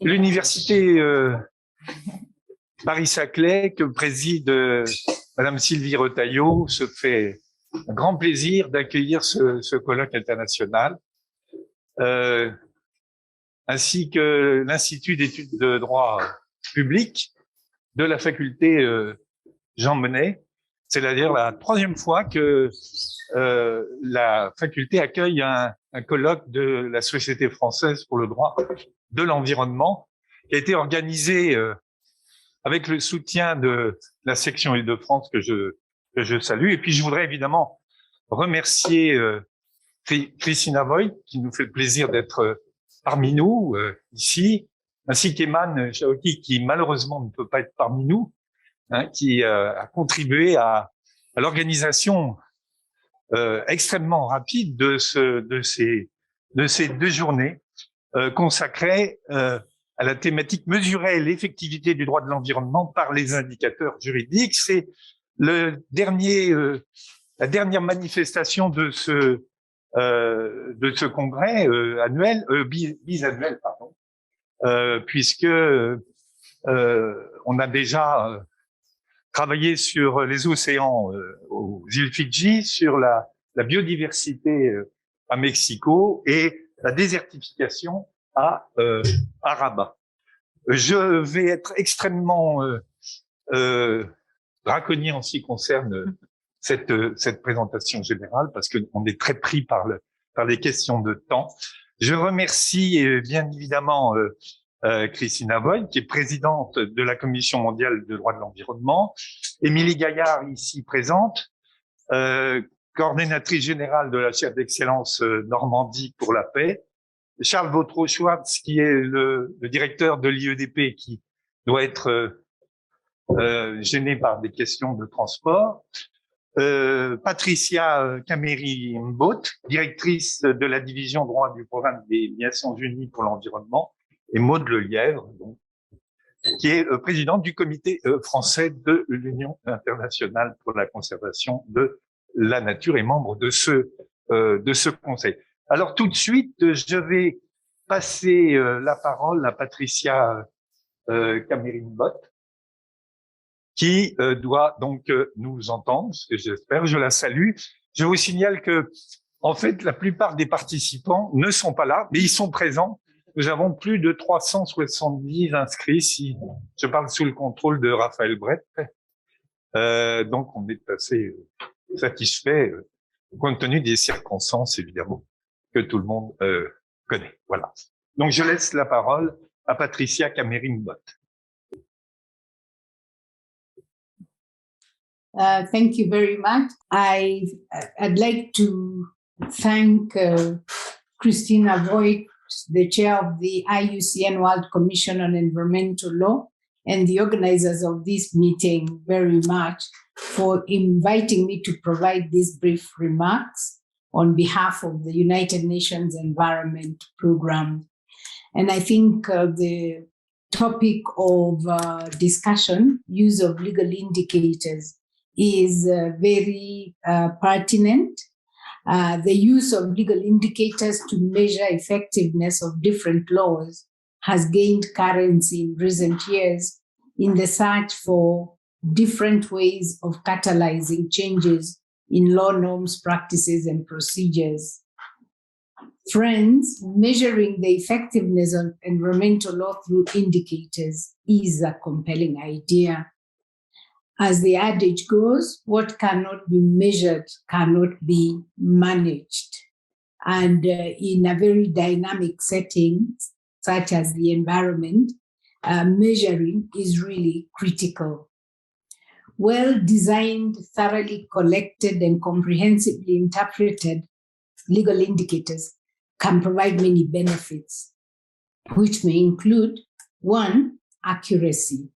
L'université Paris-Saclay, que préside Madame Sylvie Retailleau, se fait un grand plaisir d'accueillir ce colloque international, ainsi que l'Institut d'études de droit public de la faculté Jean Monnet. C'est d'ailleurs la troisième fois que la faculté accueille un colloque de la Société française pour le droit de l'environnement, qui a été organisé avec le soutien de la section Île-de-France que je salue. Et puis je voudrais évidemment remercier Christina Voigt, qui nous fait le plaisir d'être parmi nous ici, ainsi qu'Eman Chaouki, qui malheureusement ne peut pas être parmi nous, qui a contribué à l'organisation extrêmement rapide de ces 2 journées consacrées à la thématique mesurer l'effectivité du droit de l'environnement par les indicateurs juridiques. C'est la dernière manifestation de ce congrès annuel, bisannuel, pardon, puisque on a déjà travaillé sur les océans aux îles Fidji, sur la biodiversité à Mexico et la désertification à Rabat. Je vais être extrêmement draconien en ce qui concerne cette présentation générale, parce qu'on est très pris par les questions de temps. Je remercie bien évidemment Christina Voigt, qui est présidente de la Commission mondiale de droit de l'environnement, Émilie Gaillard, ici présente, coordinatrice générale de la chaire d'excellence Normandie pour la paix, Charles Vautreau-Schwartz, qui est le directeur de l'IEDP, qui doit être gêné par des questions de transport, Patricia Camery-Mbot, directrice de la division droit du programme des Nations Unies pour l'environnement, et Maude Lelièvre, donc, qui est présidente du comité français de l'Union internationale pour la conservation de la nature et membre de ce conseil. Alors tout de suite, je vais passer la parole à Patricia Camery-Mbot, qui doit donc nous entendre, ce que j'espère. Je la salue. Je vous signale que, en fait, la plupart des participants ne sont pas là, mais ils sont présents. Nous avons plus de 370 inscrits, si je parle sous le contrôle de Raphaël Brett. Donc, on est assez satisfait, compte tenu des circonstances, évidemment, que tout le monde connaît. Voilà. Donc, je laisse la parole à Patricia Camery-Mbot. Thank you very much. I'd like to thank Christina Voigt, the chair of the IUCN World Commission on Environmental Law, and the organizers of this meeting very much for inviting me to provide these brief remarks on behalf of the United Nations Environment Programme. And I think the topic of discussion, use of legal indicators, is very pertinent. The use of legal indicators to measure effectiveness of different laws has gained currency in recent years in the search for different ways of catalyzing changes in law norms, practices, and procedures. Friends, measuring the effectiveness of environmental law through indicators is a compelling idea. As the adage goes, what cannot be measured cannot be managed. And in a very dynamic setting, such as the environment, measuring is really critical. Well-designed, thoroughly collected, and comprehensively interpreted legal indicators can provide many benefits, which may include, 1, accuracy.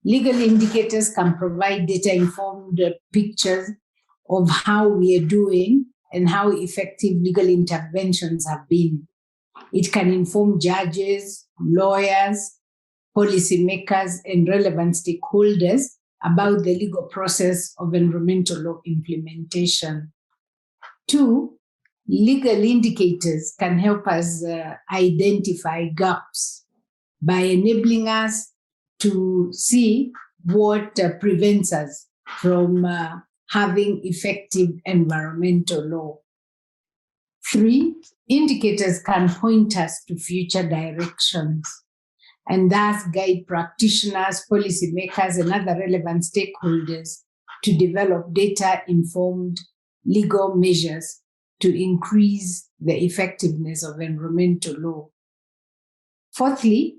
Legal indicators can provide data-informed pictures of how we are doing and how effective legal interventions have been. It can inform judges, lawyers, policymakers, and relevant stakeholders about the legal process of environmental law implementation. 2, legal indicators can help us identify gaps by enabling us to see what prevents us from having effective environmental law. 3, indicators can point us to future directions and thus guide practitioners, policymakers, and other relevant stakeholders to develop data-informed legal measures to increase the effectiveness of environmental law. 4thly,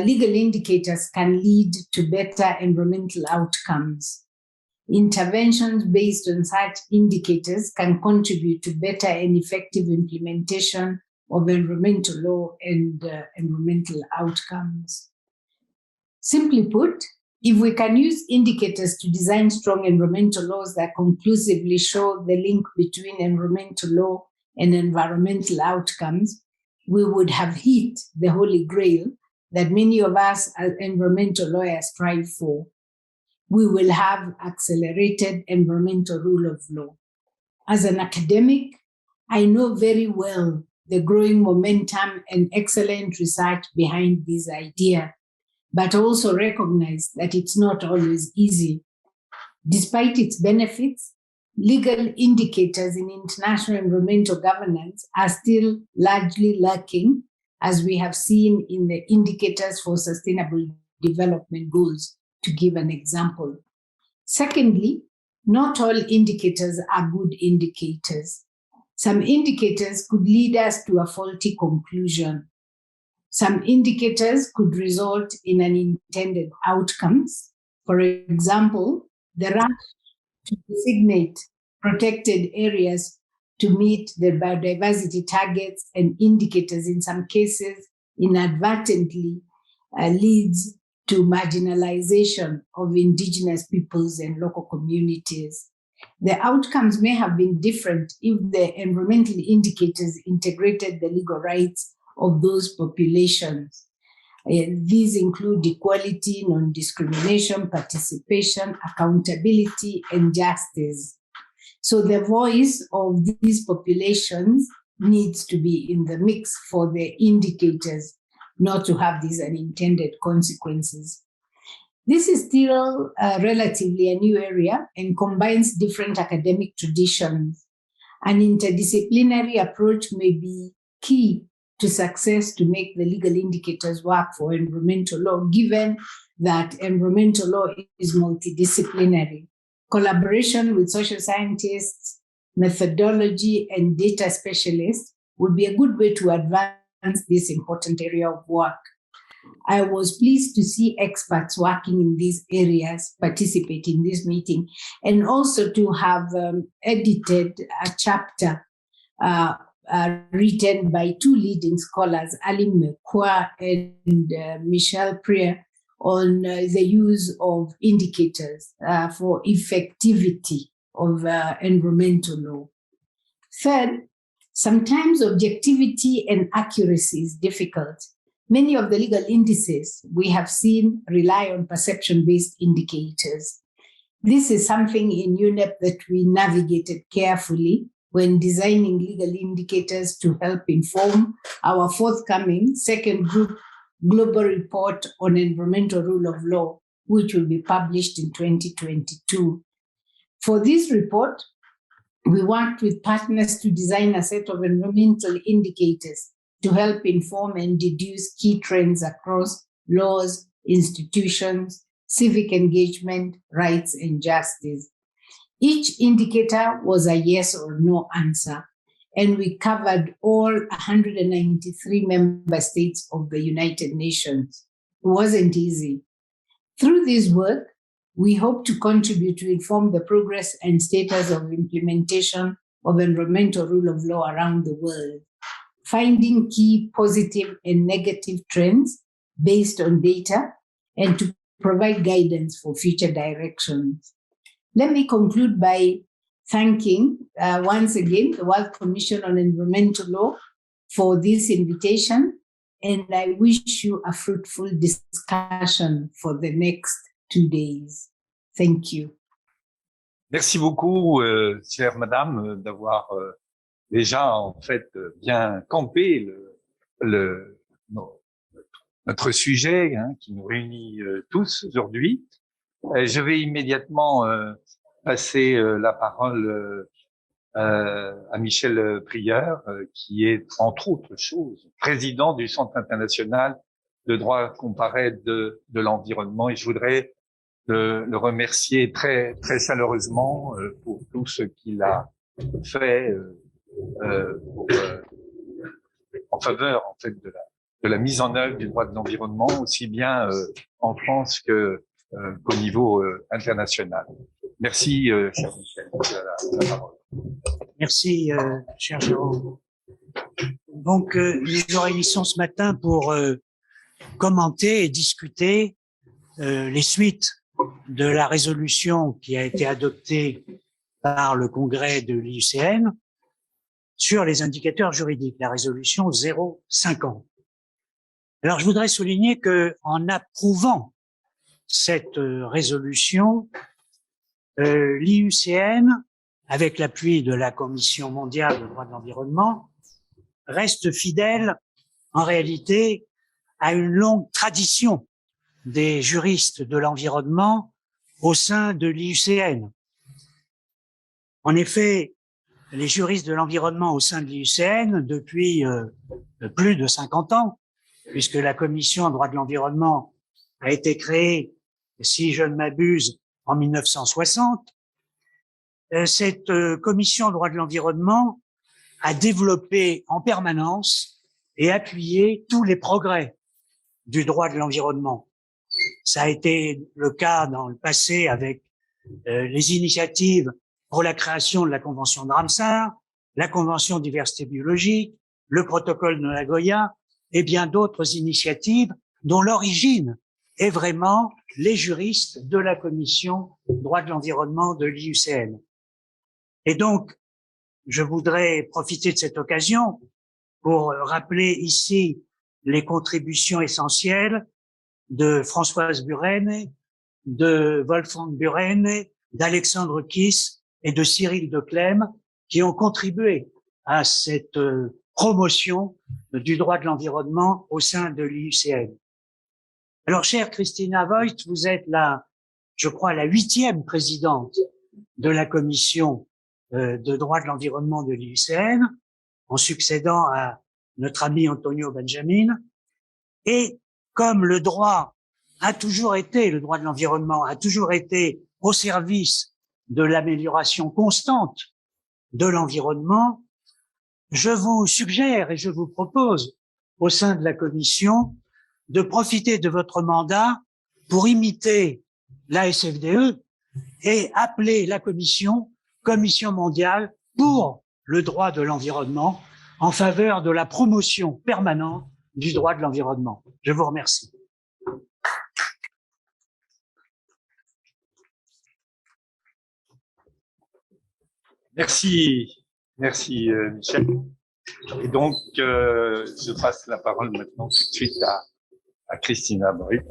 legal indicators can lead to better environmental outcomes. Interventions based on such indicators can contribute to better and effective implementation of environmental law and environmental outcomes. Simply put, if we can use indicators to design strong environmental laws that conclusively show the link between environmental law and environmental outcomes, we would have hit the holy grail that many of us as environmental lawyers strive for. We will have accelerated environmental rule of law. As an academic, I know very well the growing momentum and excellent research behind this idea, but also recognize that it's not always easy. Despite its benefits, legal indicators in international environmental governance are still largely lacking, as we have seen in the indicators for sustainable development goals, to give an example. Secondly, not all indicators are good indicators. Some indicators could lead us to a faulty conclusion. Some indicators could result in unintended outcomes. For example, the rush to designate protected areas to meet the biodiversity targets and indicators in some cases inadvertently leads to marginalization of indigenous peoples and local communities. The outcomes may have been different if the environmental indicators integrated the legal rights of those populations. These include equality, non-discrimination, participation, accountability, and justice. So the voice of these populations needs to be in the mix for the indicators not to have these unintended consequences. This is still relatively a new area and combines different academic traditions. An interdisciplinary approach may be key to success to make the legal indicators work for environmental law, given that environmental law is multidisciplinary. Collaboration with social scientists, methodology, and data specialists would be a good way to advance this important area of work. I was pleased to see experts working in these areas participate in this meeting, and also to have edited a chapter written by 2 leading scholars, Ali Mekwa and Michelle Prier, on the use of indicators for effectivity of environmental law. Third, sometimes objectivity and accuracy is difficult. Many of the legal indices we have seen rely on perception-based indicators. This is something in UNEP that we navigated carefully when designing legal indicators to help inform our forthcoming second group global report on environmental rule of law, which will be published in 2022. For this report, we worked with partners to design a set of environmental indicators to help inform and deduce key trends across laws, institutions, civic engagement, rights, and justice. Each indicator was a yes or no answer, and we covered all 193 member states of the United Nations. It wasn't easy. Through this work, we hope to contribute to inform the progress and status of implementation of environmental rule of law around the world, finding key positive and negative trends based on data, and to provide guidance for future directions. Let me conclude by thanking once again the World Commission on Environmental Law for this invitation, and I wish you a fruitful discussion for the next 2 days. Thank you. Merci beaucoup, chère madame, d'avoir déjà en fait bien campé notre sujet qui nous réunit tous aujourd'hui. Je vais immédiatement passer la parole à Michel Prieur, qui est, entre autres choses, président du Centre international de droit comparé de l'environnement. Et je voudrais le remercier très, très chaleureusement pour tout ce qu'il a fait en faveur, en fait, de la mise en œuvre du droit de l'environnement, aussi bien en France qu'au niveau international. Merci, cher Michel. La parole. Merci, cher Jérôme. Donc, nous nous réunissons ce matin pour commenter et discuter les suites de la résolution qui a été adoptée par le Congrès de l'IUCN sur les indicateurs juridiques, la résolution 050. Alors, je voudrais souligner que en approuvant cette résolution, l'IUCN, avec l'appui de la Commission mondiale des droits de l'environnement, reste fidèle, en réalité, à une longue tradition des juristes de l'environnement au sein de l'IUCN. En effet, les juristes de l'environnement au sein de l'IUCN, depuis plus de 50 ans, puisque la Commission droit de l'environnement a été créée, si je ne m'abuse, en 1960, cette Commission droit de l'environnement a développé en permanence et appuyé tous les progrès du droit de l'environnement. Ça a été le cas dans le passé avec les initiatives pour la création de la Convention de Ramsar, la Convention diversité biologique, le protocole de Nagoya et bien d'autres initiatives dont l'origine est vraiment les juristes de la Commission droit de l'environnement de l'IUCN. Et donc, je voudrais profiter de cette occasion pour rappeler ici les contributions essentielles de Françoise Buren, de Wolfgang Buren, d'Alexandre Kiss et de Cyril Declem, qui ont contribué à cette promotion du droit de l'environnement au sein de l'IUCN. Alors, chère Christina Voigt, vous êtes je crois, la 8e présidente de la commission de droit de l'environnement de l'IUCN, en succédant à notre ami Antonio Benjamin. Et comme le droit de l'environnement a toujours été au service de l'amélioration constante de l'environnement, je vous suggère et je vous propose au sein de la commission de profiter de votre mandat pour imiter la SFDE et appeler la Commission mondiale pour le droit de l'environnement en faveur de la promotion permanente du droit de l'environnement. Je vous remercie. Merci, Michel. Et donc, je passe la parole maintenant tout de suite à Christina Voigt,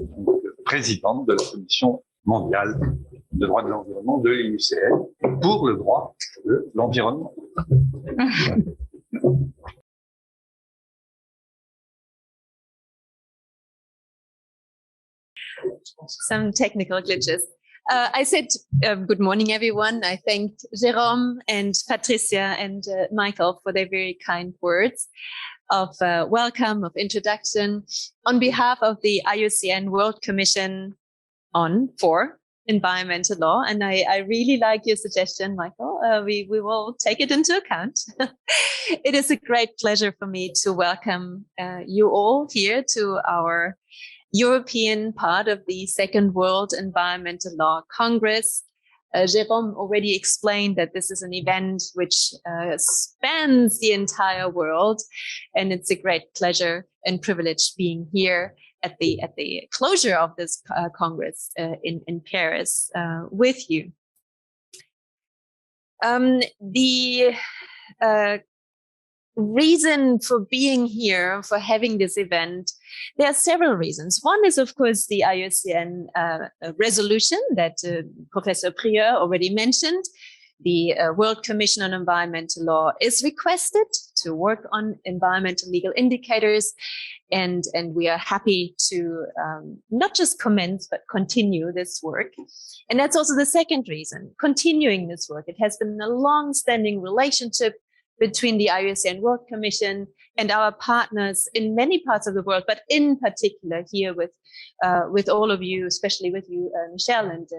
présidente de la Commission mondiale de droit de l'environnement de l'IUCN pour le droit de l'environnement. Some technical glitches. I said good morning, everyone. I thanked Jérôme and Patricia and Michael for their very kind words of welcome, of introduction on behalf of the IUCN World Commission for Environmental Law. And I really like your suggestion, Michael. We will take it into account. It is a great pleasure for me to welcome you all here to our European part of the Second World Environmental Law Congress. Jérôme already explained that this is an event which spans the entire world, and it's a great pleasure and privilege being here at the closure of this Congress in Paris with you. The reason for being here, for having this event, there are several reasons. One is, of course, the IUCN resolution that Professor Prieur already mentioned. The World Commission on Environmental Law is requested to work on environmental legal indicators. And we are happy to not just commence, but continue this work. And that's also the second reason, continuing this work. It has been a long-standing relationship between the IUCN World Commission and our partners in many parts of the world, but in particular here with all of you, especially with you, Michelle and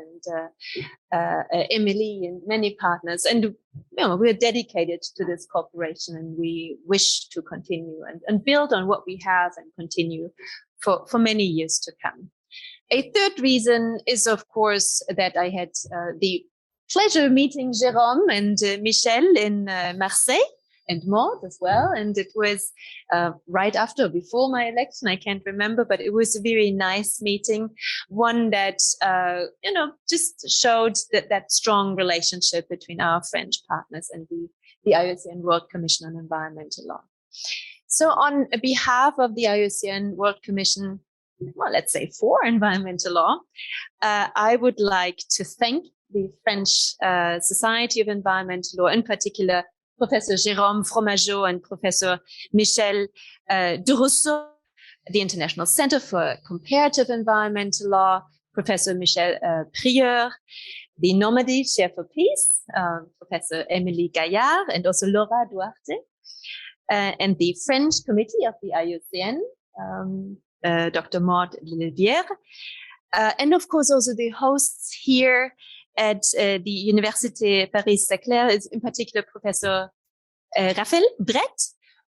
Emily and many partners. And we're dedicated to this cooperation, and we wish to continue and build on what we have and continue for many years to come. A third reason is, of course, that I had the pleasure meeting Jérôme and Michel in Marseille, and Maud as well. And it was right after, before my election, I can't remember, but it was a very nice meeting, one that, just showed that strong relationship between our French partners and the IUCN World Commission on Environmental Law. So on behalf of the IUCN World Commission, well, let's say for environmental law, I would like to thank the French Society of Environmental Law, in particular, Professor Jérôme Fromageau and Professor Michel Durousseau, the International Center for Comparative Environmental Law, Professor Michel Prieur, the Normandy Chair for Peace, Professor Émilie Gaillard, and also Laura Duarte, and the French Committee of the IUCN, Dr. Maud Lelivière, and of course also the hosts here at the Université Paris-Saclay, is in particular Professor Raphaël Brett,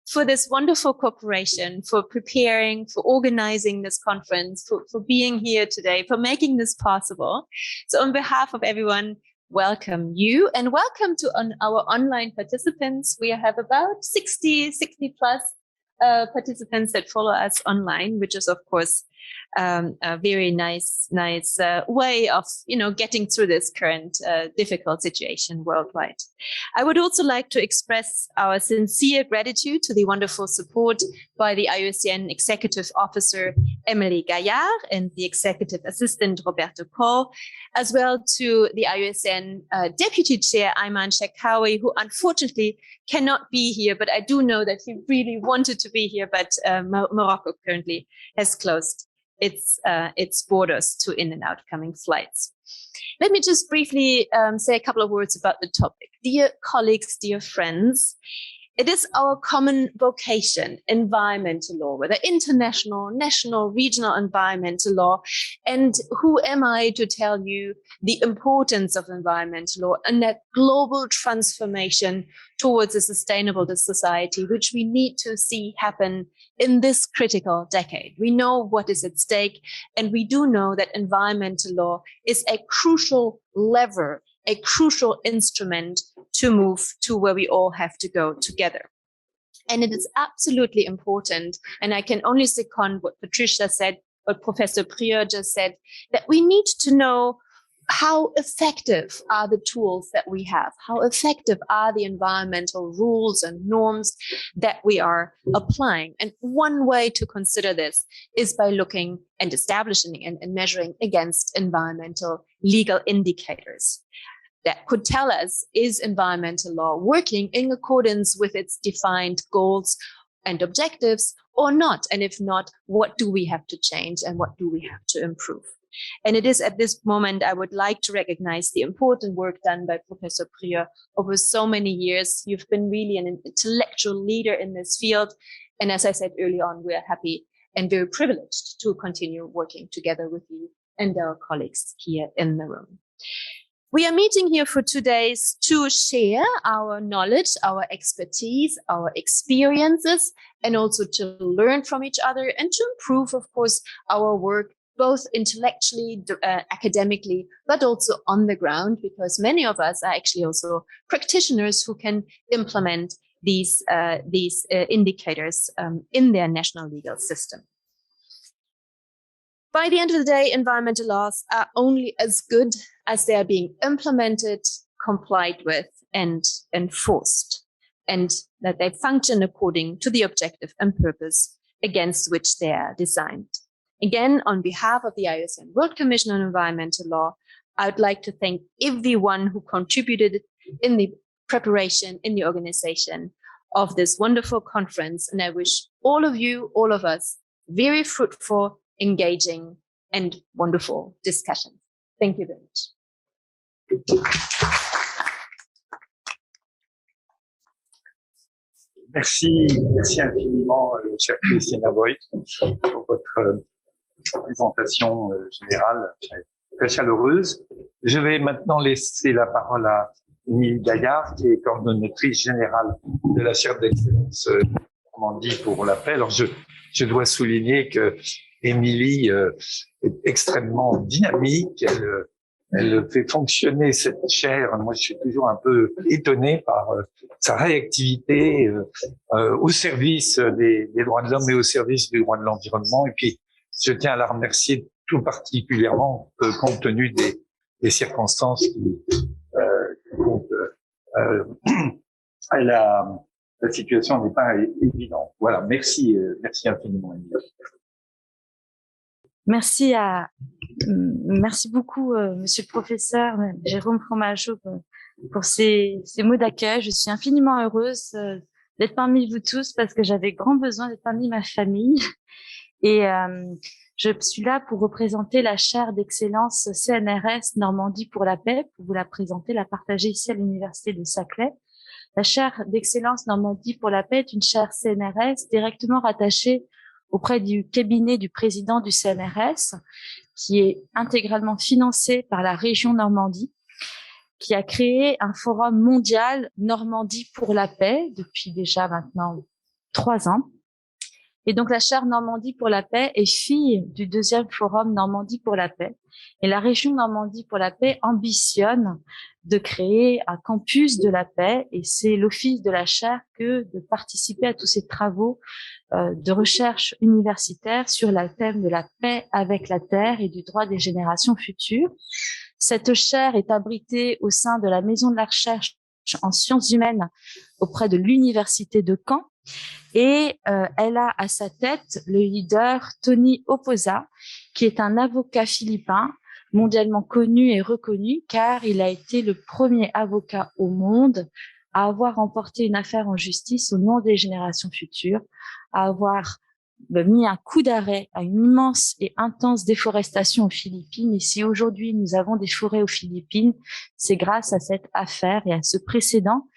for this wonderful cooperation, for preparing, for organizing this conference, for being here today, for making this possible. So on behalf of everyone, welcome you, and welcome to our online participants. We have about 60 plus participants that follow us online, which is of course a very nice way of getting through this current difficult situation worldwide. I would also like to express our sincere gratitude to the wonderful support by the IUCN Executive Officer Émilie Gaillard and the Executive Assistant Roberto Kohl, as well to the IUCN Deputy Chair Ayman Shekhawi, who unfortunately cannot be here, but I do know that he really wanted to be here, but Morocco currently has closed its borders to in and outgoing flights. Let me just briefly say a couple of words about the topic. Dear colleagues, dear friends, it is our common vocation, environmental law, whether international, national, regional environmental law. And who am I to tell you the importance of environmental law and that global transformation towards a sustainable society, which we need to see happen in this critical decade. We know what is at stake, and we do know that environmental law is a crucial lever, a crucial instrument to move to where we all have to go together. And it is absolutely important, and I can only second what Patricia said, what Professor Prieur just said, that we need to know how effective are the tools that we have? How effective are the environmental rules and norms that we are applying? And one way to consider this is by looking and establishing and measuring against environmental legal indicators that could tell us, is environmental law working in accordance with its defined goals and objectives or not? And if not, what do we have to change and what do we have to improve? And it is at this moment I would like to recognize the important work done by Professor Prieur over so many years. You've been really an intellectual leader in this field. And as I said early on, we are happy and very privileged to continue working together with you and our colleagues here in the room. We are meeting here for 2 days to share our knowledge, our expertise, our experiences, and also to learn from each other and to improve, of course, our work, both intellectually, academically, but also on the ground, because many of us are actually also practitioners who can implement these indicators in their national legal system. By the end of the day, environmental laws are only as good as they are being implemented, complied with, and enforced, and that they function according to the objective and purpose against which they are designed. Again, on behalf of the IUCN World Commission on Environmental Law, I would like to thank everyone who contributed in the preparation, in the organization of this wonderful conference. And I wish all of you, all of us, very fruitful, engaging, and wonderful discussions. Thank you very much. Merci infiniment, chère Christina Voigt, pour votre présentation générale très chaleureuse. Je vais maintenant laisser la parole à Émilie Gaillard, qui est coordonnatrice générale de la chaire d'excellence Normandie pour la paix. Alors, je dois souligner que Émilie est extrêmement dynamique. Elle fait fonctionner cette chaire. Moi, je suis toujours un peu étonné par sa réactivité au service des droits de l'homme et au service des droits de l'environnement. Et puis, je tiens à la remercier tout particulièrement compte tenu des circonstances qui comptent. La situation n'est pas évidente. Voilà, merci infiniment, Émilie. Merci beaucoup, monsieur le professeur Jérôme Fromageau, pour ces mots d'accueil. Je suis infiniment heureuse d'être parmi vous tous parce que j'avais grand besoin d'être parmi ma famille. Et je suis là pour représenter la chaire d'excellence CNRS Normandie pour la paix, pour vous la présenter, la partager ici à l'université de Saclay. La chaire d'excellence Normandie pour la paix est une chaire CNRS directement rattachée auprès du cabinet du président du CNRS, qui est intégralement financé par la région Normandie, qui a créé un forum mondial Normandie pour la paix depuis déjà maintenant 3 ans. Et donc la chaire Normandie pour la paix est fille du 2e forum Normandie pour la paix. Et la région Normandie pour la paix ambitionne de créer un campus de la paix, et c'est l'office de la chaire que de participer à tous ces travaux de recherche universitaire sur le thème de la paix avec la terre et du droit des générations futures. Cette chaire est abritée au sein de la Maison de la recherche en sciences humaines auprès de l'université de Caen, et elle a à sa tête le leader Tony Oposa, qui est un avocat philippin mondialement connu et reconnu, car il a été le premier avocat au monde à avoir remporté une affaire en justice au nom des générations futures, à avoir mis un coup d'arrêt à une immense et intense déforestation aux Philippines. Et si aujourd'hui nous avons des forêts aux Philippines, c'est grâce à cette affaire et à ce précédent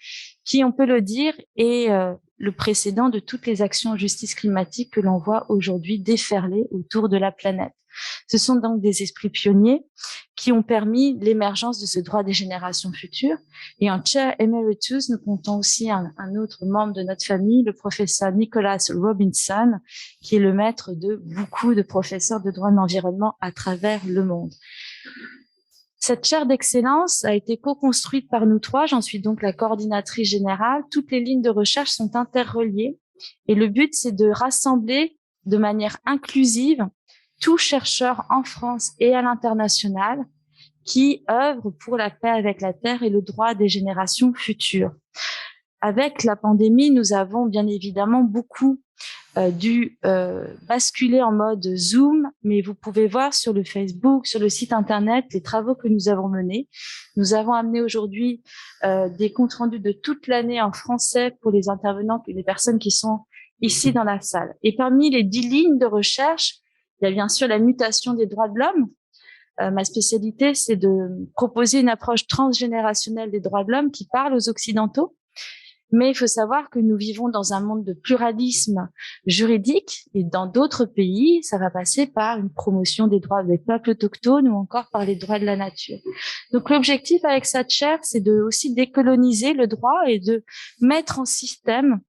qui, on peut le dire, est le précédent de toutes les actions en justice climatique que l'on voit aujourd'hui déferler autour de la planète. Ce sont donc des esprits pionniers qui ont permis l'émergence de ce droit des générations futures. Et en Chair Emeritus, nous comptons aussi un autre membre de notre famille, le professeur Nicholas Robinson, qui est le maître de beaucoup de professeurs de droit de l'environnement à travers le monde. Cette chaire d'excellence a été co-construite par nous 3. J'en suis donc la coordinatrice générale. Toutes les lignes de recherche sont interreliées. Et le but, c'est de rassembler de manière inclusive tous chercheurs en France et à l'international qui œuvrent pour la paix avec la terre et le droit des générations futures. Avec la pandémie, nous avons bien évidemment beaucoup dû basculer en mode Zoom, mais vous pouvez voir sur le Facebook, sur le site internet, les travaux que nous avons menés. Nous avons amené aujourd'hui des comptes rendus de toute l'année en français pour les intervenants, les personnes qui sont ici dans la salle. Et parmi les 10 lignes de recherche, il y a bien sûr la mutation des droits de l'homme. Ma spécialité, c'est de proposer une approche transgénérationnelle des droits de l'homme qui parle aux Occidentaux. Mais il faut savoir que nous vivons dans un monde de pluralisme juridique, et dans d'autres pays, ça va passer par une promotion des droits des peuples autochtones ou encore par les droits de la nature. Donc l'objectif avec cette chaire, c'est de aussi décoloniser le droit et de mettre en système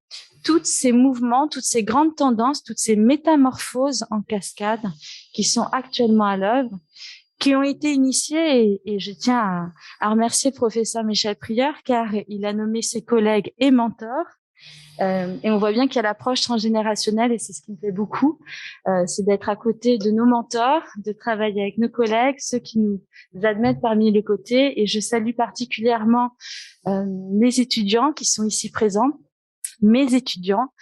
tous ces mouvements, toutes ces grandes tendances, toutes ces métamorphoses en cascade qui sont actuellement à l'œuvre, qui ont été initiées, et je tiens à remercier le professeur Michel Prieur, car il a nommé ses collègues et mentors. Et on voit bien qu'il y a l'approche transgénérationnelle, et c'est ce qui me plaît beaucoup, c'est d'être à côté de nos mentors, de travailler avec nos collègues, ceux qui nous admettent parmi les côtés. Et je salue particulièrement les étudiants qui sont ici présents, mes étudiants,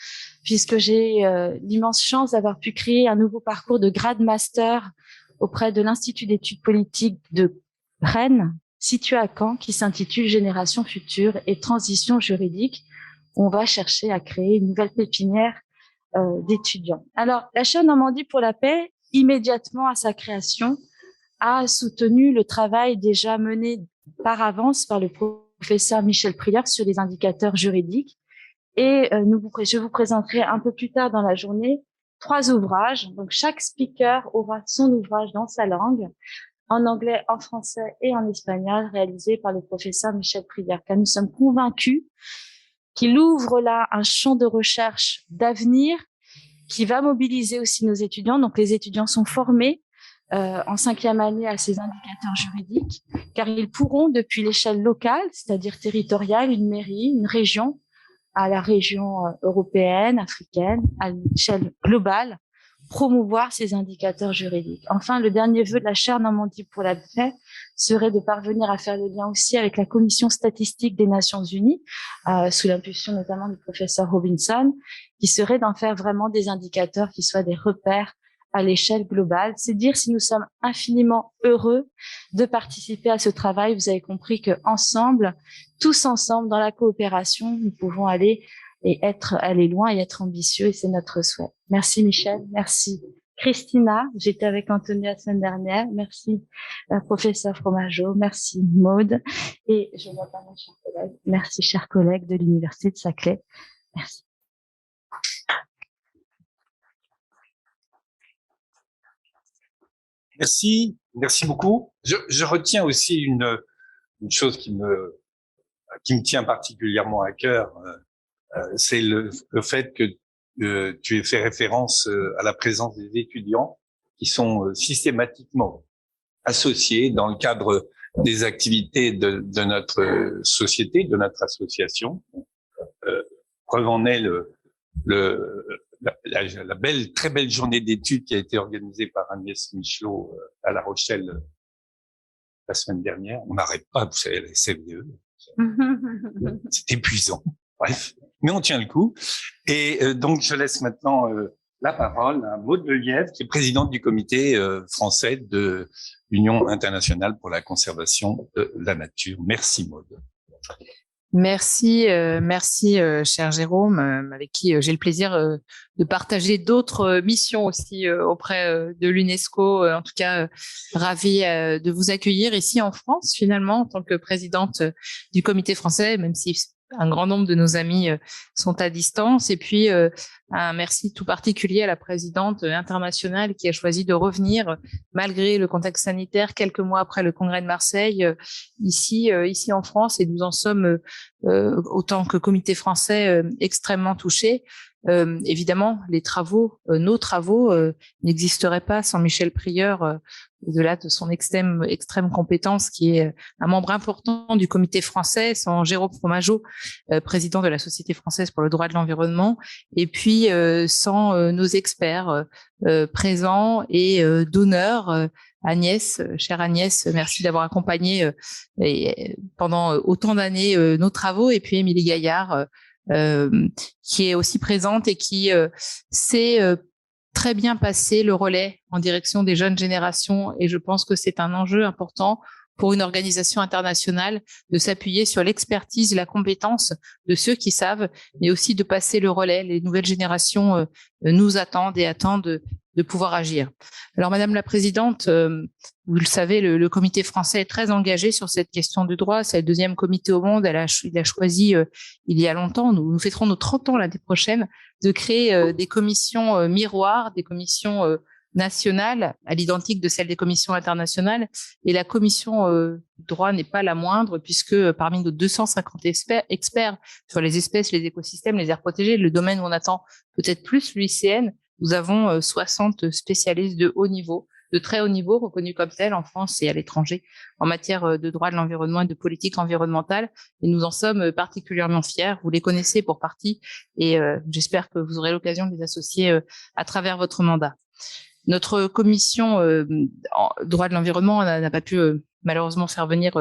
puisque j'ai l'immense chance d'avoir pu créer un nouveau parcours de grade master auprès de l'Institut d'études politiques de Rennes, situé à Caen, qui s'intitule Génération future et transition juridique. On va chercher à créer une nouvelle pépinière d'étudiants. Alors, la chaire Normandie pour la paix, immédiatement à sa création, a soutenu le travail déjà mené par avance par le professeur Michel Prieur sur les indicateurs juridiques. Et je vous présenterai un peu plus tard dans la journée 3 ouvrages. Donc, chaque speaker aura son ouvrage dans sa langue, en anglais, en français et en espagnol, réalisé par le professeur Michel Prieur, car nous sommes convaincus qu'il ouvre là un champ de recherche d'avenir qui va mobiliser aussi nos étudiants. Donc, les étudiants sont formés en 5e année à ces indicateurs juridiques, car ils pourront, depuis l'échelle locale, c'est-à-dire territoriale, une mairie, une région, à la région européenne, africaine, à l'échelle globale, promouvoir ces indicateurs juridiques. Enfin, le dernier vœu de la chaire Normandie pour la paix serait de parvenir à faire le lien aussi avec la Commission statistique des Nations Unies, sous l'impulsion notamment du professeur Robinson, qui serait d'en faire vraiment des indicateurs qui soient des repères à l'échelle globale. C'est dire si nous sommes infiniment heureux de participer à ce travail. Vous avez compris que ensemble, tous ensemble, dans la coopération, nous pouvons aller loin et être ambitieux, et c'est notre souhait. Merci Michel, merci Christina, j'étais avec Anthony la semaine dernière, merci professeur Fromageau, merci Maude, et je vois pas mon cher collègue, merci chers collègues de l'Université de Saclay, merci. Merci beaucoup. Je retiens aussi une chose qui me tient particulièrement à cœur, c'est le fait que tu aies fait référence à la présence des étudiants qui sont systématiquement associés dans le cadre des activités de notre société, de notre association. Preuve en est la très belle journée d'études qui a été organisée par Agnès Michelot à La Rochelle la semaine dernière. On n'arrête pas, vous savez, la CVE. C'est épuisant. Bref, mais on tient le coup. Et donc, je laisse maintenant la parole à Maude Lelièvre, qui est présidente du comité français de l'Union internationale pour la conservation de la nature. Merci, Maude. Merci, cher Jérôme, avec qui j'ai le plaisir de partager d'autres missions aussi auprès de l'UNESCO. En tout cas, ravie de vous accueillir ici en France, finalement, en tant que présidente du comité français, même si un grand nombre de nos amis sont à distance. Et puis, un merci tout particulier à la présidente internationale qui a choisi de revenir, malgré le contexte sanitaire, quelques mois après le congrès de Marseille, ici en France. Et nous en sommes, autant que comité français, extrêmement touchés. Évidemment, nos travaux n'existeraient pas sans Michel Prieur, au-delà de son extrême compétence, qui est un membre important du comité français, sans Jérôme Fromageau, président de la Société française pour le droit de l'environnement, et puis sans nos experts présents et d'honneur. Agnès, chère Agnès, merci d'avoir accompagné pendant autant d'années nos travaux, et puis Émilie Gaillard, qui est aussi présente et qui sait très bien passer le relais en direction des jeunes générations. Et je pense que c'est un enjeu important pour une organisation internationale de s'appuyer sur l'expertise, la compétence de ceux qui savent, mais aussi de passer le relais. Les nouvelles générations nous attendent et attendent de pouvoir agir. Alors, Madame la Présidente, vous le savez, le comité français est très engagé sur cette question du droit. C'est le 2e comité au monde. Il a choisi, il y a longtemps, nous fêterons nos 30 ans l'année prochaine, de créer des commissions miroirs, des commissions nationales, à l'identique de celle des commissions internationales. Et la commission droit n'est pas la moindre, puisque parmi nos 250 experts sur les espèces, les écosystèmes, les aires protégées, le domaine où on attend peut-être plus l'UICN, nous avons 60 spécialistes de haut niveau, de très haut niveau, reconnus comme tels en France et à l'étranger, en matière de droit de l'environnement et de politique environnementale. Et nous en sommes particulièrement fiers. Vous les connaissez pour partie, et j'espère que vous aurez l'occasion de les associer à travers votre mandat. Notre commission droit de l'environnement n'a pas pu malheureusement faire venir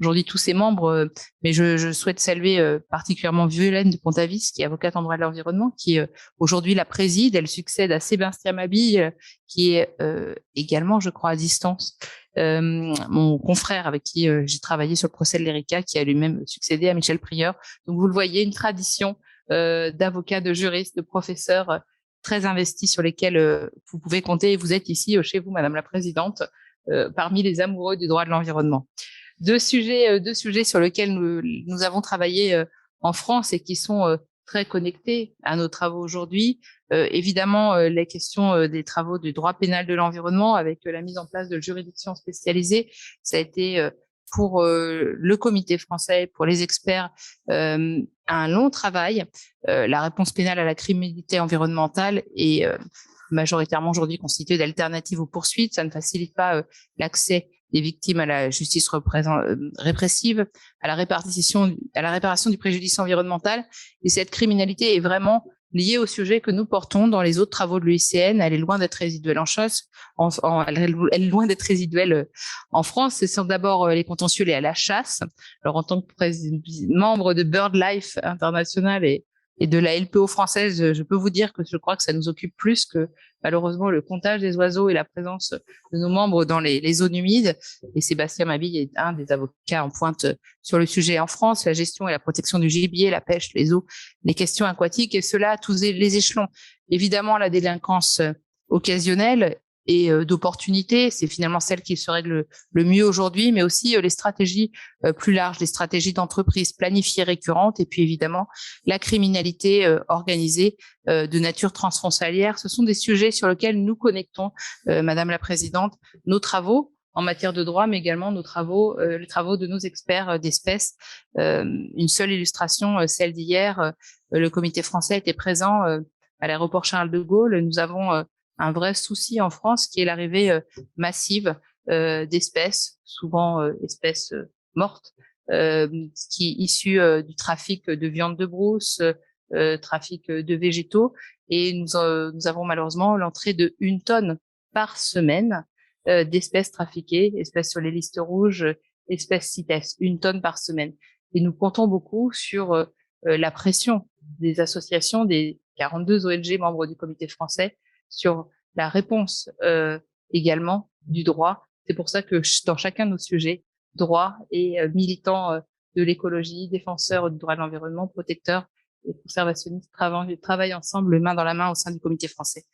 aujourd'hui tous ses membres, mais je souhaite saluer particulièrement Violaine de Pontavis, qui est avocate en droit de l'environnement, qui aujourd'hui la préside. Elle succède à Sébastien Mabille, qui est également, je crois, à distance, mon confrère avec qui j'ai travaillé sur le procès de l'Erika, qui a lui-même succédé à Michel Prieur. Donc vous le voyez, une tradition d'avocats, de juristes, de professeurs très investis sur lesquels vous pouvez compter. Et vous êtes ici chez vous, Madame la Présidente, parmi les amoureux du droit de l'environnement. Deux sujets sur lesquels nous avons travaillé en France et qui sont très connectés à nos travaux aujourd'hui. Évidemment, les questions des travaux du droit pénal de l'environnement avec la mise en place de juridictions spécialisées, ça a été pour le comité français, pour les experts, un long travail. La réponse pénale à la criminalité environnementale est majoritairement aujourd'hui constituée d'alternatives aux poursuites. Ça ne facilite pas l'accès des victimes à la justice répressive, à la réparation du préjudice environnemental. Et cette criminalité est vraiment liée au sujet que nous portons dans les autres travaux de l'UICN. Elle est loin d'être résiduelle elle est loin d'être résiduelle en France. Ce sont d'abord les contentieux liés à la chasse. Alors, en tant que membre de BirdLife International et de la LPO française, je peux vous dire que je crois que ça nous occupe plus que malheureusement le comptage des oiseaux et la présence de nos membres dans les zones humides. Et Sébastien Mabille est un des avocats en pointe sur le sujet en France, la gestion et la protection du gibier, la pêche, les eaux, les questions aquatiques, et cela à tous les échelons. Évidemment, la délinquance occasionnelle et d'opportunités, c'est finalement celle qui se règle le mieux aujourd'hui, mais aussi les stratégies plus larges, les stratégies d'entreprise planifiées récurrentes, et puis évidemment la criminalité organisée de nature transfrontalière. Ce sont des sujets sur lesquels nous connectons, Madame la Présidente, nos travaux en matière de droit, mais également les travaux de nos experts d'espèces. Une seule illustration, celle d'hier, le comité français était présent à l'aéroport Charles de Gaulle. Nous avons un vrai souci en France qui est l'arrivée massive d'espèces, souvent espèces mortes, issues du trafic de viande de brousse, trafic de végétaux. Et nous avons malheureusement l'entrée de 1 tonne par semaine d'espèces trafiquées, espèces sur les listes rouges, espèces CITES, 1 tonne par semaine. Et nous comptons beaucoup sur la pression des associations, des 42 ONG membres du comité français, sur la réponse également du droit. C'est pour ça que dans chacun de nos sujets, droit et militants de l'écologie, défenseurs du droit de l'environnement, protecteurs et conservationnistes travaillent ensemble main dans la main au sein du comité français.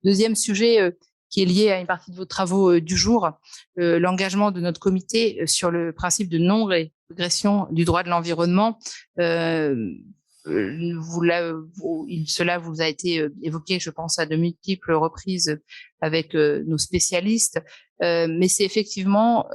Deuxième sujet qui est lié à une partie de vos travaux du jour, l'engagement de notre comité sur le principe de non-régression du droit de l'environnement. Cela vous a été évoqué, je pense, à de multiples reprises avec nos spécialistes, mais c'est effectivement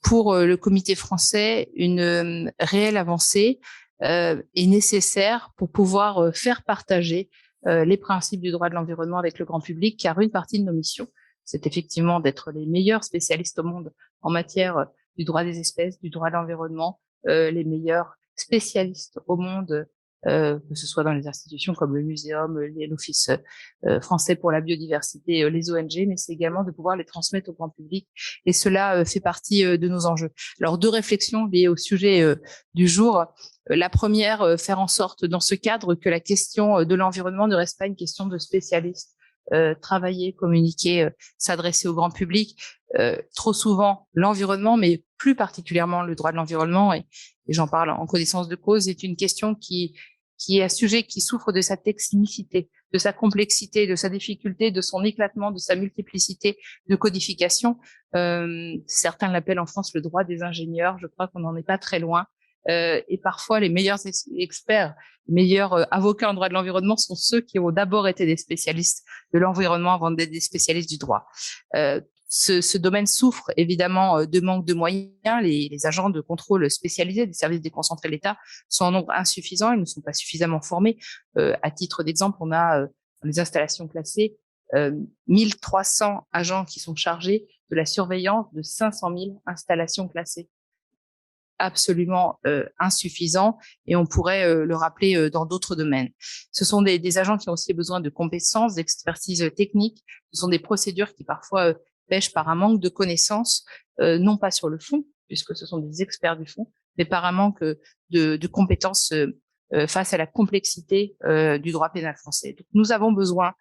pour le comité français une réelle avancée et nécessaire pour pouvoir faire partager les principes du droit de l'environnement avec le grand public, car une partie de nos missions, c'est effectivement d'être les meilleurs spécialistes au monde en matière du droit des espèces, du droit de l'environnement, les meilleurs spécialistes au monde, que ce soit dans les institutions comme le Muséum, l'Office français pour la biodiversité, les ONG, mais c'est également de pouvoir les transmettre au grand public. Et cela fait partie de nos enjeux. Alors, 2 réflexions liées au sujet du jour. La première, faire en sorte dans ce cadre que la question de l'environnement ne reste pas une question de spécialistes. Travailler, communiquer, s'adresser au grand public. Trop souvent, l'environnement, mais plus particulièrement le droit de l'environnement, et j'en parle en connaissance de cause, est une question qui est un sujet qui souffre de sa technicité, de sa complexité, de sa difficulté, de son éclatement, de sa multiplicité de codification. Certains l'appellent en France le droit des ingénieurs. Je crois qu'on n'en est pas très loin. Et parfois, les meilleurs experts, les meilleurs avocats en droit de l'environnement sont ceux qui ont d'abord été des spécialistes de l'environnement avant d'être des spécialistes du droit. Ce domaine souffre évidemment de manque de moyens. Les agents de contrôle spécialisés des services déconcentrés de l'État sont en nombre insuffisant. Ils ne sont pas suffisamment formés. À titre d'exemple, on a dans les installations classées 1300 agents qui sont chargés de la surveillance de 500 000 installations classées. Absolument insuffisant, et on pourrait le rappeler dans d'autres domaines. Ce sont des agents qui ont aussi besoin de compétences, d'expertise technique. Ce sont des procédures qui parfois pêchent par un manque de connaissances, non pas sur le fond, puisque ce sont des experts du fond, mais par un manque de compétences face à la complexité du droit pénal français. Donc, nous avons besoin,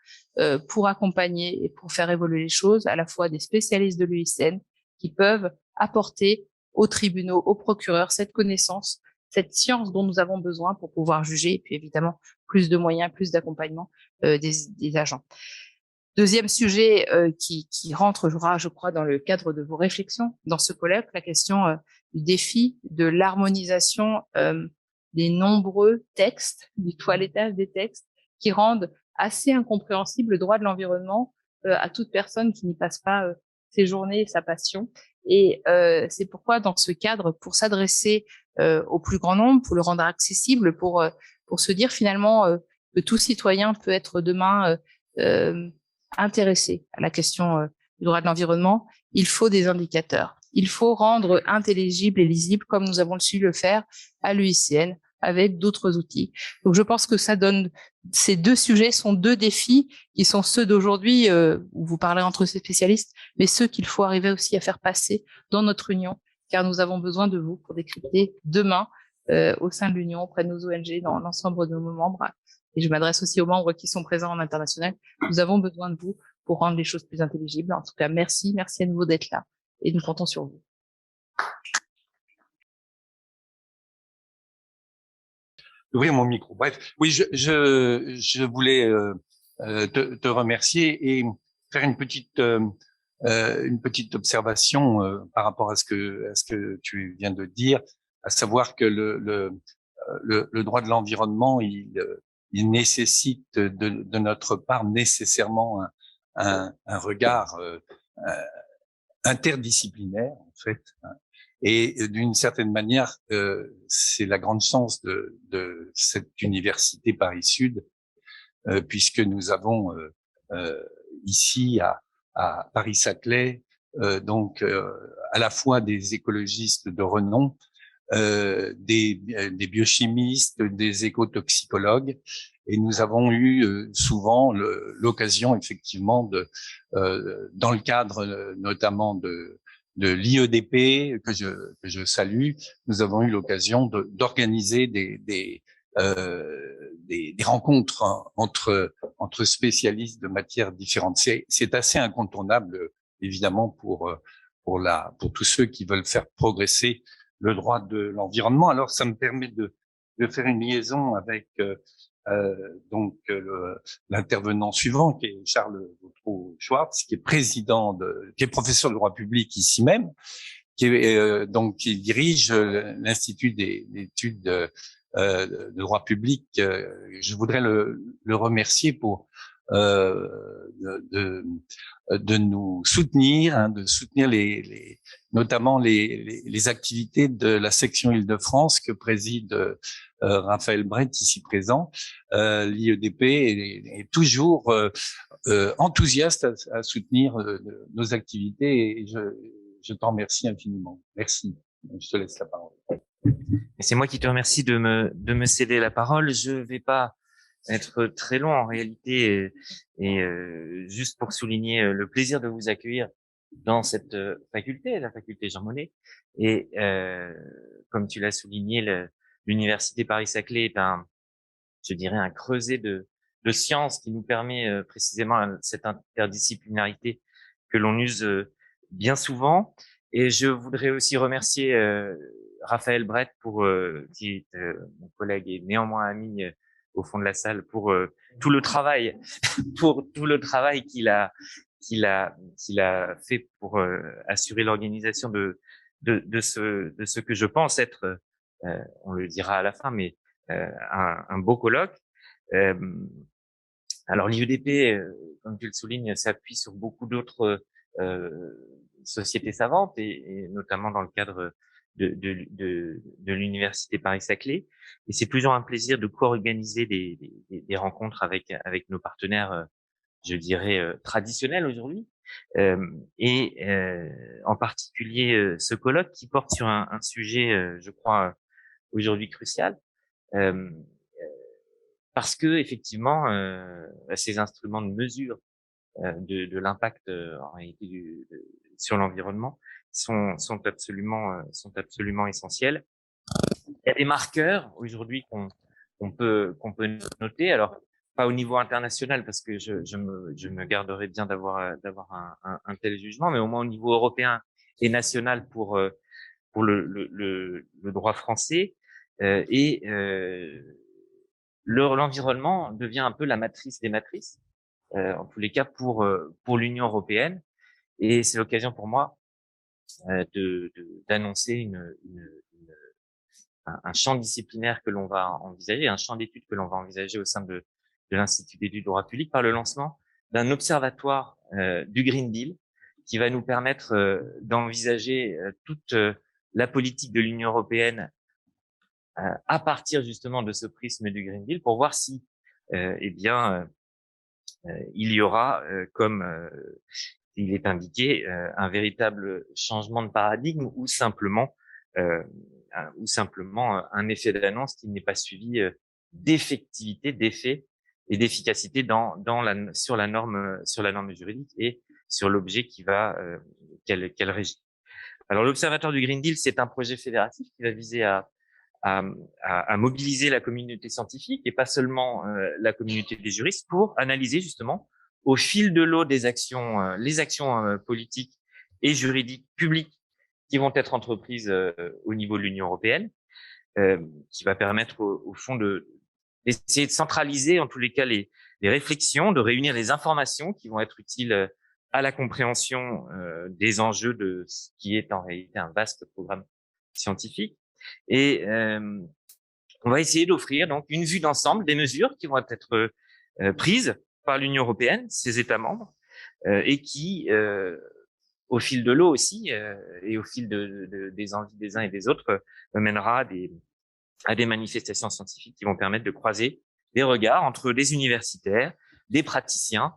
pour accompagner et pour faire évoluer les choses, à la fois des spécialistes de l'UICN qui peuvent apporter aux tribunaux, aux procureurs, cette connaissance, cette science dont nous avons besoin pour pouvoir juger, et puis évidemment plus de moyens, plus d'accompagnement des agents. Deuxième sujet qui rentre, je crois, dans le cadre de vos réflexions dans ce colloque, la question du défi de l'harmonisation des nombreux textes, du toilettage des textes qui rendent assez incompréhensible le droit de l'environnement à toute personne qui n'y passe pas ses journées et sa passion. Et c'est pourquoi, dans ce cadre, pour s'adresser au plus grand nombre, pour le rendre accessible, pour se dire finalement que tout citoyen peut être demain intéressé à la question du droit de l'environnement, il faut des indicateurs. Il faut rendre intelligible et lisible, comme nous avons su le faire à l'UICN, avec d'autres outils. Donc, je pense que ça donne, ces deux sujets sont deux défis qui sont ceux d'aujourd'hui, où vous parlez entre ces spécialistes, mais ceux qu'il faut arriver aussi à faire passer dans notre union, car nous avons besoin de vous pour décrypter demain, au sein de l'union, auprès de nos ONG, dans l'ensemble de nos membres. Et je m'adresse aussi aux membres qui sont présents en international. Nous avons besoin de vous pour rendre les choses plus intelligibles. En tout cas, merci à nouveau d'être là et nous comptons sur vous. Ouvrir mon micro. Bref, oui, je voulais te remercier et faire une petite observation par rapport à ce que tu viens de dire, à savoir que le droit de l'environnement, il nécessite de notre part nécessairement un regard interdisciplinaire, en fait. Et d'une certaine manière, c'est la grande chance de cette université Paris-Sud, puisque nous avons ici à Paris-Saclay, donc à la fois des écologistes de renom, des biochimistes, des écotoxicologues, et nous avons eu souvent l'occasion effectivement dans le cadre notamment de l'IEDP que je salue, nous avons eu l'occasion d'organiser des rencontres entre spécialistes de matières différentes. C'est assez incontournable évidemment pour tous ceux qui veulent faire progresser le droit de l'environnement. Alors, ça me permet de faire une liaison avec donc l'intervenant suivant, qui est Charles Vautreau-Schwartz, qui est professeur de droit public ici même, qui dirige l'Institut d'études de droit public. Je voudrais le remercier pour de nous soutenir, de soutenir notamment les activités de la section Île-de-France que préside Raphaël Brett, ici présent. L'IEDP est toujours enthousiaste à soutenir nos activités et je t'en remercie infiniment. Merci. Je te laisse la parole. Et c'est moi qui te remercie de me céder la parole. Je vais pas être très long en réalité et juste pour souligner le plaisir de vous accueillir dans cette faculté, la faculté Jean Monnet. Et comme tu l'as souligné, l'université Paris-Saclay est je dirais un creuset de sciences qui nous permet précisément cette interdisciplinarité que l'on use bien souvent. Et je voudrais aussi remercier Raphaël Brett qui est mon collègue et néanmoins ami au fond de la salle pour tout le travail qu'il a fait pour assurer l'organisation de ce que je pense être on le dira à la fin mais un beau colloque. Alors l'IEDP, comme tu le soulignes, s'appuie sur beaucoup d'autres sociétés savantes et notamment dans le cadre de l'université Paris-Saclay. Et c'est toujours un plaisir de co-organiser des rencontres avec nos partenaires, je dirais, traditionnels aujourd'hui. En particulier ce colloque qui porte sur un sujet, je crois, aujourd'hui crucial. Parce que effectivement, ces instruments de mesure de l'impact en réalité sur l'environnement sont absolument essentiels. Il y a des marqueurs aujourd'hui qu'on peut noter. Alors pas au niveau international parce que je me garderai bien d'avoir un tel jugement, mais au moins au niveau européen et national pour le droit français. L'environnement devient un peu la matrice des matrices, en tous les cas pour l'Union européenne. Et c'est l'occasion pour moi d'annoncer un champ disciplinaire que l'on va envisager, un champ d'études que l'on va envisager au sein de l'Institut d'études du droit public par le lancement d'un observatoire du Green Deal qui va nous permettre d'envisager toute la politique de l'Union européenne à partir justement de ce prisme du Green Deal pour voir si il y aura, comme il est indiqué, un véritable changement de paradigme ou simplement un effet d'annonce qui n'est pas suivi d'effectivité, d'effet et d'efficacité sur la norme juridique et sur l'objet qu'elle régit. Alors l'Observatoire du Green Deal, c'est un projet fédératif qui va viser à mobiliser la communauté scientifique et pas seulement la communauté des juristes pour analyser justement au fil de l'eau les actions politiques et juridiques publiques qui vont être entreprises au niveau de l'Union européenne, qui va permettre au fond d'essayer de centraliser en tous les cas les réflexions, de réunir les informations qui vont être utiles à la compréhension des enjeux de ce qui est en réalité un vaste programme scientifique. Et on va essayer d'offrir donc une vue d'ensemble des mesures qui vont être prises par l'Union européenne, ses États membres, et qui, au fil de l'eau aussi, et au fil des envies des uns et des autres, mènera à des manifestations scientifiques qui vont permettre de croiser des regards entre des universitaires, des praticiens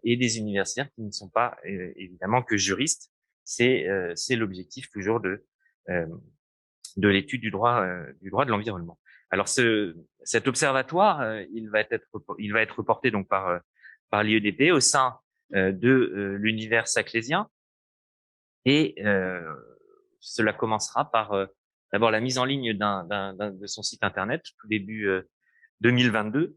et des universitaires qui ne sont pas évidemment que juristes. C'est l'objectif toujours de l'étude du droit de l'environnement. Alors cet observatoire, il va être porté donc par l'IEDP au sein de l'univers saclésien et cela commencera par d'abord la mise en ligne de son site internet tout début 2022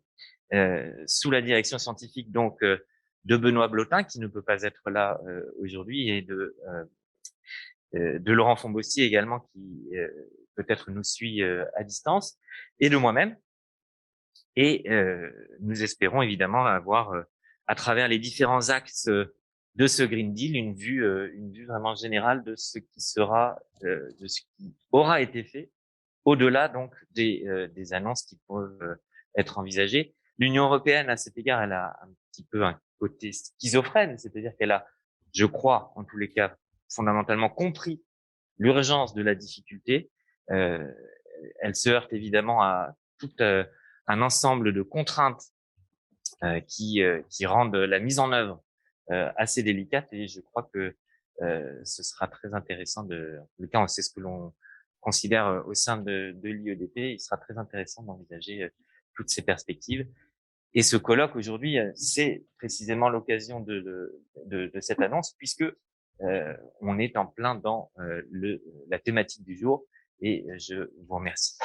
sous la direction scientifique donc de Benoît Blotin qui ne peut pas être là aujourd'hui et de Laurent Fombossier également qui peut-être nous suit à distance et de moi-même. Et nous espérons évidemment avoir à travers les différents axes de ce Green Deal une vue vraiment générale de ce qui sera de ce qui aura été fait au-delà donc des annonces qui peuvent être envisagées. L'Union européenne à cet égard elle a un petit peu un côté schizophrène, c'est-à-dire qu'elle a, je crois en tous les cas, fondamentalement compris l'urgence de la difficulté. Elle se heurte évidemment à tout un ensemble de contraintes qui rendent la mise en œuvre assez délicate et je crois que ce sera très intéressant en tout cas c'est ce que l'on considère au sein de l'IEDP, il sera très intéressant d'envisager toutes ces perspectives. Et ce colloque aujourd'hui, c'est précisément l'occasion de cette annonce puisque on est en plein dans la thématique du jour et je vous remercie.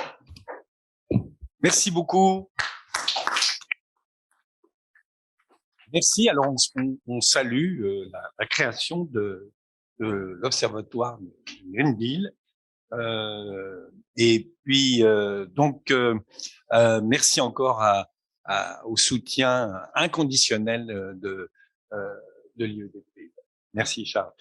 Merci beaucoup. Merci. Alors, on salue la création de l'Observatoire Green Deal. Et puis, merci encore au soutien inconditionnel de l'IEDP. Merci, Charles.